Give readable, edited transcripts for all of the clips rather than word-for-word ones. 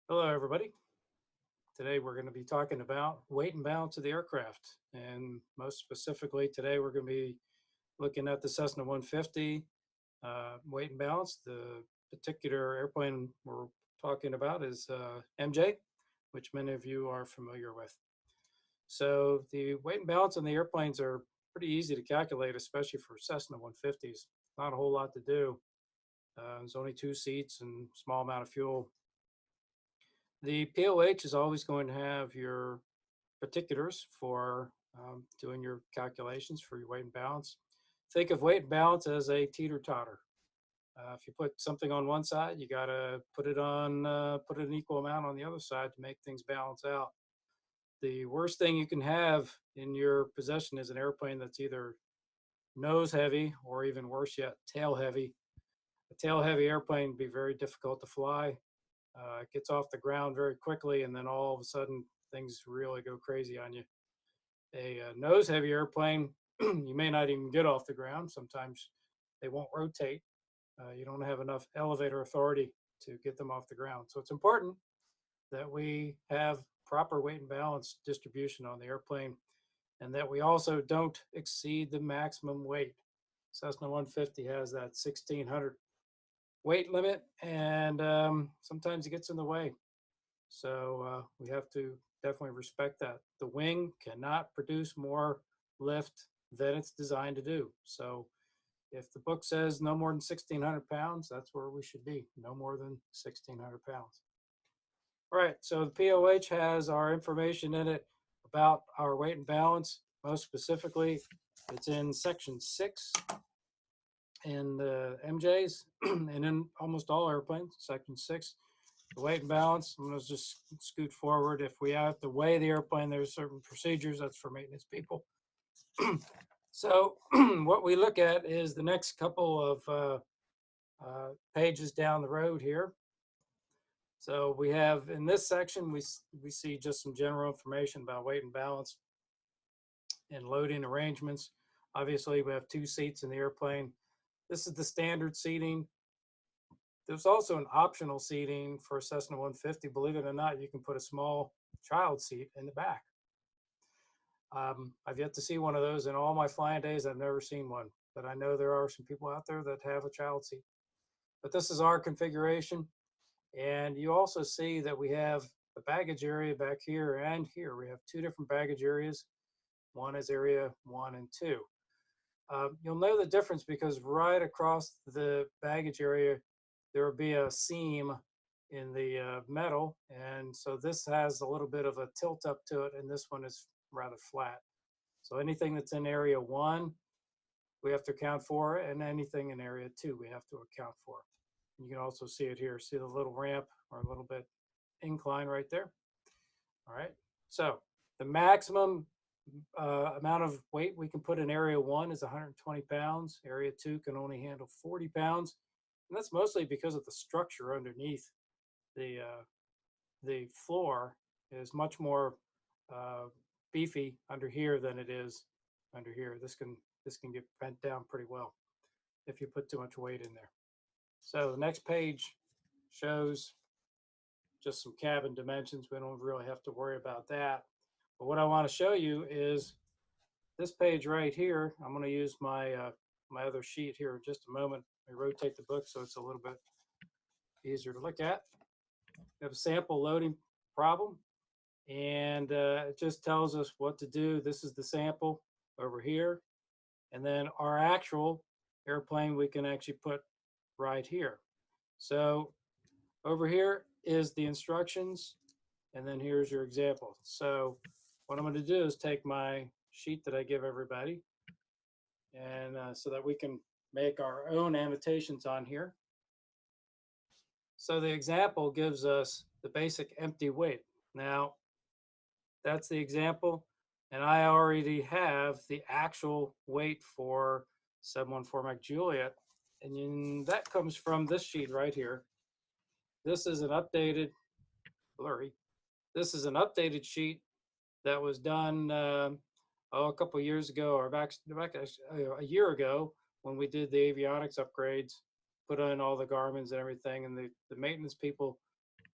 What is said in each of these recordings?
Hello, everybody. Today we're going to be talking about weight and balance of the aircraft. And most specifically, today we're going to be looking at the Cessna 150 weight and balance. The particular airplane we're talking about is MJ, which many of you are familiar with. So the weight and balance on the airplanes are pretty easy to calculate, especially for Cessna 150s. Not a whole lot to do. There's only two seats and small amount of fuel. The POH is always going to have your particulars for doing your calculations for your weight and balance. Think of weight and balance as a teeter totter. If you put something on one side, you got to put an equal amount on the other side to make things balance out. The worst thing you can have in your possession is an airplane that's either nose heavy or even worse yet, tail heavy. A tail heavy airplane would be very difficult to fly. It gets off the ground very quickly, and then all of a sudden things really go crazy on you. A nose heavy airplane, you may not even get off the ground. Sometimes they won't rotate. You don't have enough elevator authority to get them off the ground. So it's important that we have proper weight and balance distribution on the airplane and that we also don't exceed the maximum weight. Cessna 150 has that 1600 weight limit, and sometimes it gets in the way. So we have to definitely respect that. The wing cannot produce more lift than it's designed to do. So if the book says no more than 1,600 pounds, that's where we should be, no more than 1,600 pounds. All right, so the POH has our information in it about our weight and balance. Most specifically, it's in section 6 in the MJs and in almost all airplanes, section 6. The weight and balance, I'm going to just scoot forward. If we have to weigh the airplane, there's certain procedures. That's for maintenance people. So what we look at is the next couple of pages down the road here. So we have in this section, we see just some general information about weight and balance and loading arrangements. Obviously, we have two seats in the airplane. This is the standard seating. There's also an optional seating for Cessna 150. Believe it or not, you can put a small child seat in the back. I've yet to see one of those in all my flying days. I've never seen one, but I know there are some people out there that have a child seat. But this is our configuration. And you also see that we have the baggage area back here and here. We have two different baggage areas. One is area 1 and 2. You'll know the difference because right across the baggage area, there will be a seam in the metal. And so this has a little bit of a tilt up to it, and this one is rather flat. So anything that's in area 1, we have to account for, and anything in area 2, we have to account for. You can also see it here. See the little ramp or a little bit incline right there. All right. So the maximum amount of weight we can put in area 1 is 120 pounds. Area 2 can only handle 40 pounds. And that's mostly because of the structure underneath. The floor is much more beefy under here than it is under here. This can get bent down pretty well if you put too much weight in there. So the next page shows just some cabin dimensions. We don't really have to worry about that. But what I want to show you is this page right here. I'm going to use my my other sheet here in just a moment. I rotate the book so it's a little bit easier to look at. We have a sample loading problem, and it just tells us what to do. This is the sample over here, and then our actual airplane we can actually put right here. So over here is the instructions, and then here's your example. So what I'm going to do is take my sheet that I give everybody, and so that we can make our own annotations on here. So the example gives us the basic empty weight. Now, that's the example, and I already have the actual weight for 714 Mike Juliet, and that comes from this sheet right here. This is an updated, blurry, this is an updated sheet that was done a couple of years ago, or back a year ago when we did the avionics upgrades, put in all the Garmins and everything, and the maintenance people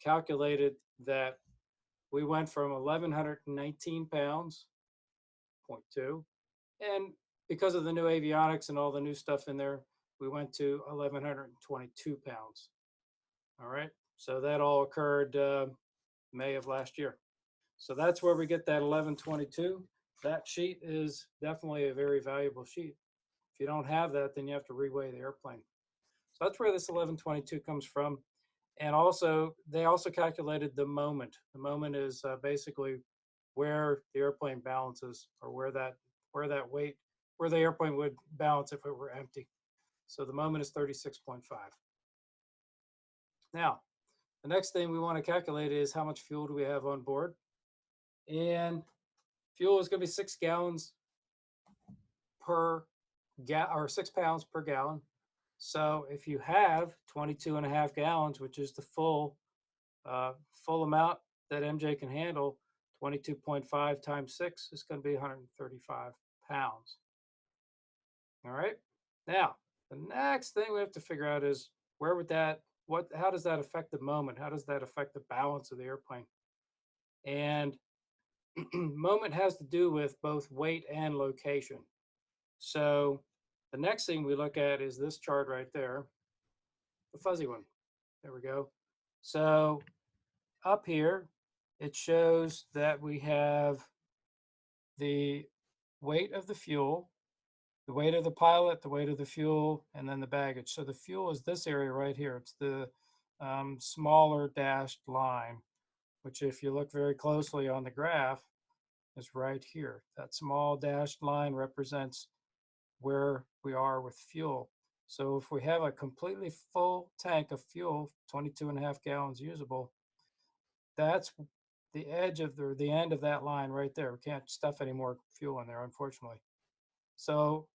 calculated that we went from 1,119 pounds, 0.2, and because of the new avionics and all the new stuff in there, we went to 1,122 pounds. All right, so that all occurred May of last year. So that's where we get that 1122. That sheet is definitely a very valuable sheet. If you don't have that, then you have to reweigh the airplane. So that's where this 1122 comes from. And also, they also calculated the moment. The moment is basically where the airplane balances, or where that weight, where the airplane would balance if it were empty. So the moment is 36.5. Now, the next thing we want to calculate is how much fuel do we have on board. And fuel is going to be 6 gallons per or 6 pounds per gallon. So if you have 22.5 gallons, which is the full amount that MJ can handle, 22.5 times 6 is going to be 135 pounds. All right. Now, the next thing we have to figure out is how does that affect the moment? How does that affect the balance of the airplane? And moment has to do with both weight and location. So the next thing we look at is this chart right there, the fuzzy one. There we go. So up here, it shows that we have the weight of the fuel, the weight of the pilot, the weight of the fuel, and then the baggage. So the fuel is this area right here. It's the smaller dashed line, which if you look very closely on the graph is right here. That small dashed line represents where we are with fuel. So if we have a completely full tank of fuel, 22.5 gallons usable, that's the edge of the end of that line right there. We can't stuff any more fuel in there, unfortunately. So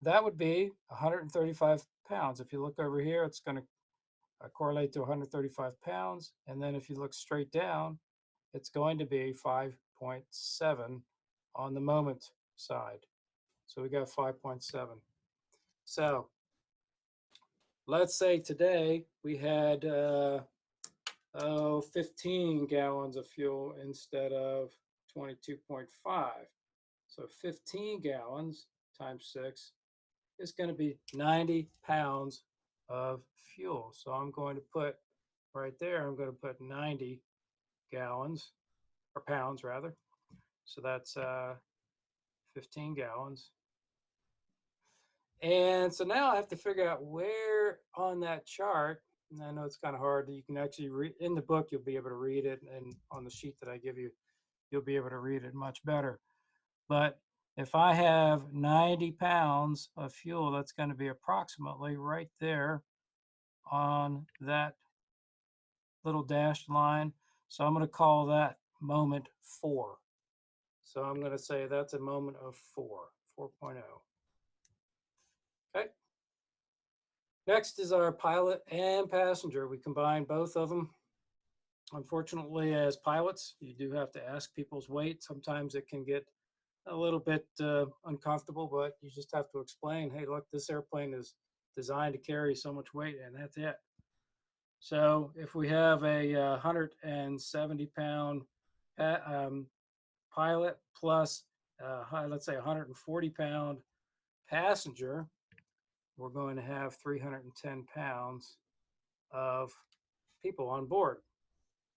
that would be 135 pounds. If you look over here, it's going to correlate to 135 pounds. And then if you look straight down, it's going to be 5.7 on the moment side. So we got 5.7. So let's say today we had 15 gallons of fuel instead of 22.5. So 15 gallons times 6 is going to be 90 pounds of fuel. So I'm going to put right there, I'm going to put 90 gallons, or pounds rather. So that's 15 gallons. And so now I have to figure out where on that chart, and I know it's kind of hard, you can actually read in the book, you'll be able to read it, and on the sheet that I give you, you'll be able to read it much better. But if I have 90 pounds of fuel, that's going to be approximately right there on that little dashed line. So I'm going to call that moment 4. So I'm going to say that's a moment of 4.0. Okay. Next is our pilot and passenger. We combine both of them. Unfortunately, as pilots, you do have to ask people's weight. Sometimes it can get a little bit uncomfortable, but you just have to explain, hey, look, this airplane is designed to carry so much weight, and that's it. So if we have a 170-pound pilot plus, let's say, 140-pound passenger, we're going to have 310 pounds of people on board.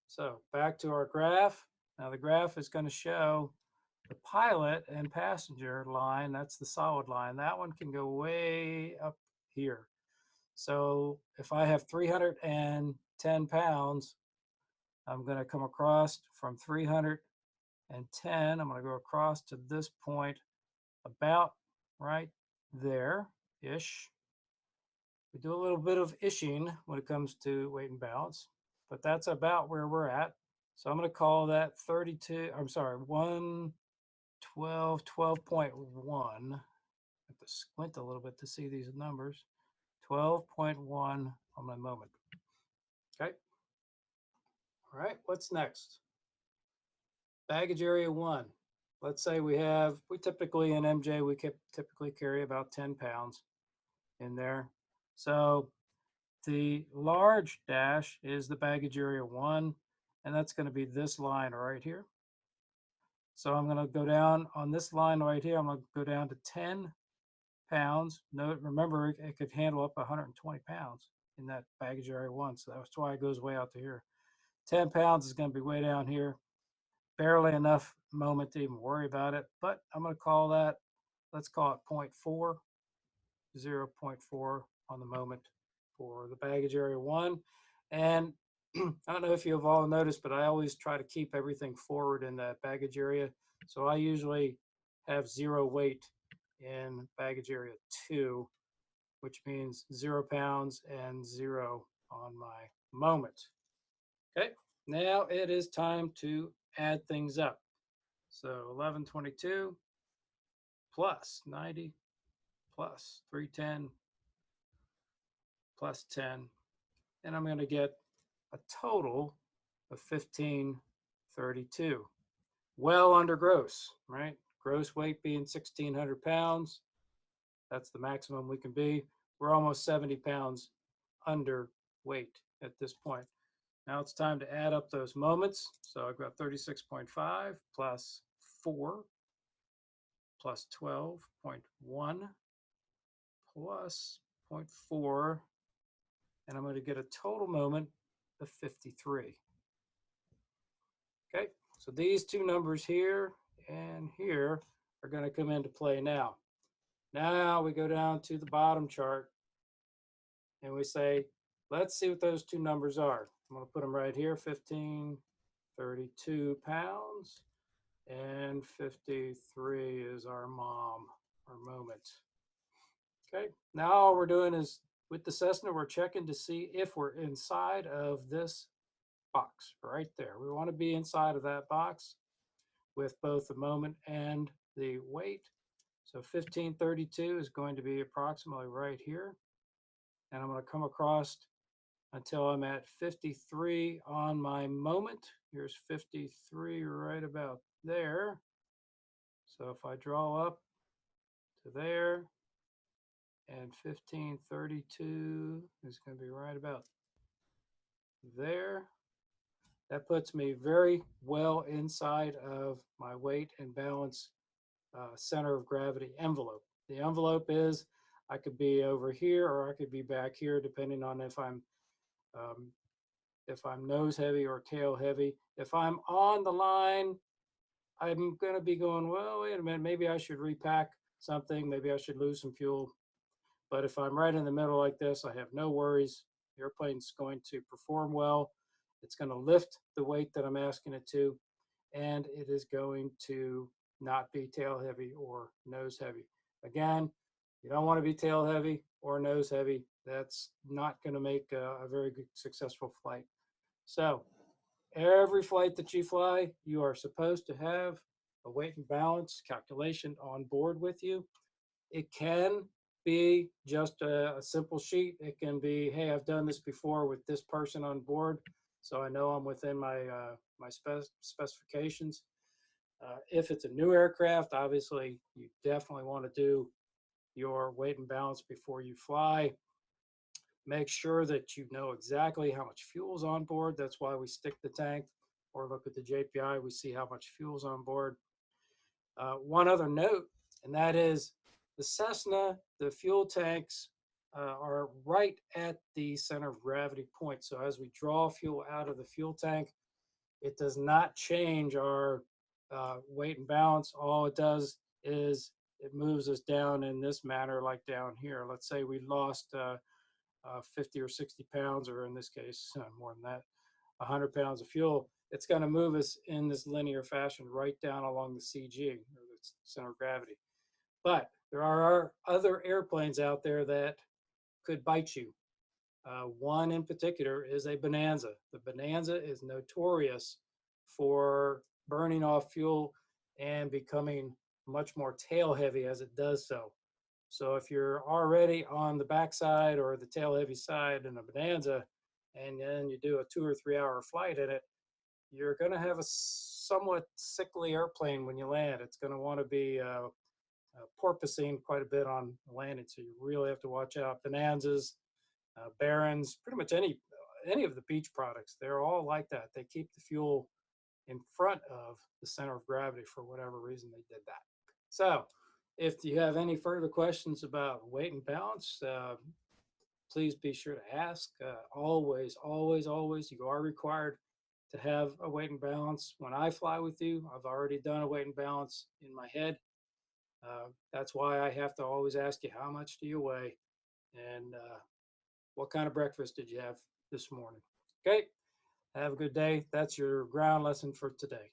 So back to our graph. Now the graph is going to show the pilot and passenger line. That's the solid line. That one can go way up here. So if I have 310 pounds, I'm going to come across from 310. I'm going to go across to this point about right there-ish. We do a little bit of ishing when it comes to weight and balance, but that's about where we're at. So I'm going to call that 12.1. I have to squint a little bit to see these numbers. 12.1 on my moment. Okay. All right, what's next? Baggage area 1. Let's say we typically in MJ, we typically carry about 10 pounds in there. So the large dash is the baggage area 1. and that's going to be this line right here. So I'm going to go down on this line right here. I'm going to go down to 10 pounds. Note, remember, it could handle up 120 pounds in that baggage area 1. So that's why it goes way out to here. 10 pounds is going to be way down here. Barely enough moment to even worry about it. But I'm going to call that, let's call it 0.4, 0.4 on the moment for the baggage area 1. And I don't know if you've all noticed, but I always try to keep everything forward in that baggage area. So I usually have 0 weight in baggage area 2, which means 0 pounds and 0 on my moment. Okay, now it is time to add things up. So 1122 plus 90 plus 310 plus 10, and I'm going to get a total of 1532. Well under gross, right? Gross weight being 1,600 pounds. That's the maximum we can be. We're almost 70 pounds under weight at this point. Now it's time to add up those moments. So I've got 36.5 plus 4 plus 12.1 plus 0.4, and I'm going to get a total moment of 53. Okay, so these two numbers here and here are going to come into play now. Now we go down to the bottom chart and we say, let's see what those two numbers are. I'm going to put them right here, 1532 pounds, and 53 is our mom, our moment. Okay, now all we're doing is, with the Cessna, we're checking to see if we're inside of this box right there. We want to be inside of that box with both the moment and the weight. So 1532 is going to be approximately right here. And I'm going to come across until I'm at 53 on my moment. Here's 53 right about there. So if I draw up to there, and 1532 is going to be right about there. That puts me very well inside of my weight and balance center of gravity envelope. The envelope is, I could be over here or I could be back here, depending on if I'm nose heavy or tail heavy. If I'm on the line, I'm going to be going, well, wait a minute, maybe I should repack something, maybe I should lose some fuel. But if I'm right in the middle like this, I have no worries. The airplane's going to perform well. It's going to lift the weight that I'm asking it to, and it is going to not be tail heavy or nose heavy. Again, you don't want to be tail heavy or nose heavy. That's not going to make a very good, successful flight. So every flight that you fly, you are supposed to have a weight and balance calculation on board with you. It can be just a simple sheet. It can be, hey, I've done this before with this person on board, so I know I'm within my my specifications. If it's a new aircraft, obviously you definitely want to do your weight and balance before you fly. Make sure that you know exactly how much fuel's on board. That's why we stick the tank or look at the JPI. We see how much fuel's on board. One other note, and that is the Cessna, the fuel tanks are right at the center of gravity point. So as we draw fuel out of the fuel tank, it does not change our weight and balance. All it does is it moves us down in this manner, like down here. Let's say we lost 50 or 60 pounds, or in this case, more than that, 100 pounds of fuel. It's going to move us in this linear fashion right down along the CG, or the center of gravity. But there are other airplanes out there that could bite you. One in particular is a Bonanza. The Bonanza is notorious for burning off fuel and becoming much more tail heavy as it does so. So if you're already on the backside or the tail heavy side in a Bonanza, and then you do a 2 or 3 hour flight in it, you're going to have a somewhat sickly airplane when you land. It's going to want to be porpoising quite a bit on landing, so you really have to watch out. Bonanzas, Barons, pretty much any of the beach products, they're all like that. They keep the fuel in front of the center of gravity for whatever reason they did that. So if you have any further questions about weight and balance, please be sure to ask. Always, always, always, you are required to have a weight and balance. When I fly with you, I've already done a weight and balance in my head. That's why I have to always ask you, how much do you weigh? And what kind of breakfast did you have this morning? Okay, have a good day. That's your ground lesson for today.